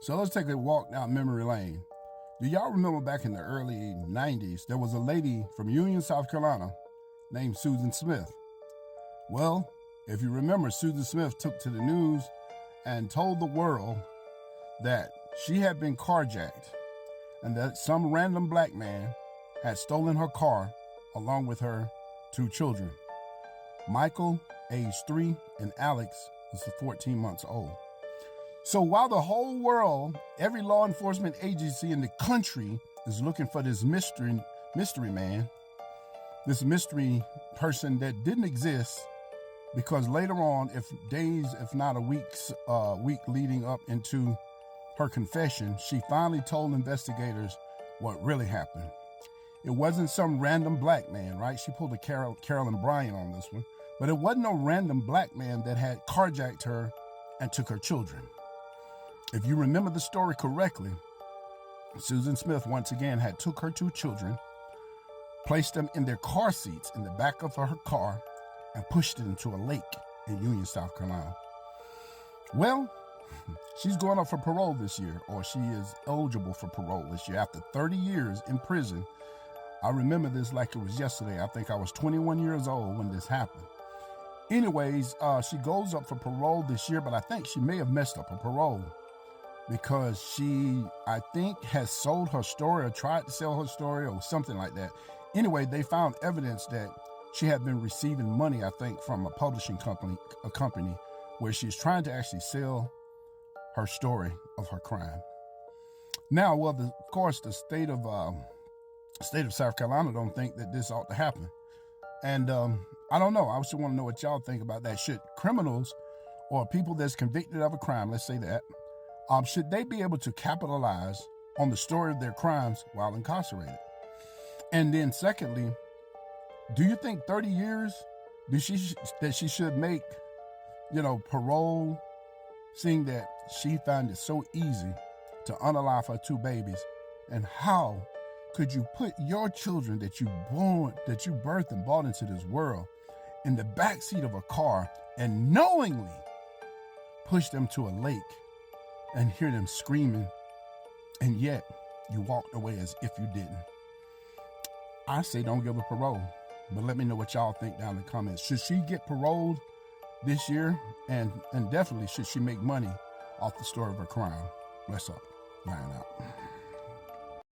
So let's take a walk down memory lane. Do y'all remember back in the early 90s, there was a lady from Union, South Carolina named Susan Smith? Well, if you remember, Susan Smith took to the news and told the world that she had been carjacked and that some random black man had stolen her car along with her two children. Michael, age 3, and Alex was 14 months old. So while the whole world, every law enforcement agency in the country is looking for this mystery man, this mystery person that didn't exist, because later on, if not a week leading up into her confession, she finally told investigators what really happened. It wasn't some random black man, right? She pulled a Carolyn Bryant on this one, but it wasn't no random black man that had carjacked her and took her children. If you remember the story correctly, Susan Smith once again had took her two children, placed them in their car seats in the back of her car, and pushed it into a lake in Union, South Carolina. Well, she's going up for parole this year, or she is eligible for parole this year after 30 years in prison. I remember this like it was yesterday. I think I was 21 years old when this happened. Anyways, she goes up for parole this year, but I think she may have messed up her parole because she, I think, has sold her story or tried to sell her story or something like that. Anyway, they found evidence that she had been receiving money, I think, from a publishing company, where she's trying to actually sell her story of her crime. Now, well, of course, the state of South Carolina don't think that this ought to happen. And I don't know. I just want to know what y'all think about that. Should criminals or people that's convicted of a crime, let's say that, should they be able to capitalize on the story of their crimes while incarcerated? And then secondly, do you think 30 years that she should make, parole, seeing that she found it so easy to unalive her two babies? And how could you put your children that you birthed and brought into this world in the backseat of a car and knowingly push them to a lake and hear them screaming, and yet you walked away as if you didn't? I say don't give her parole, but let me know what y'all think down in the comments. Should she get paroled this year? And definitely should she make money off the story of her crime? Bless up. Ryan out.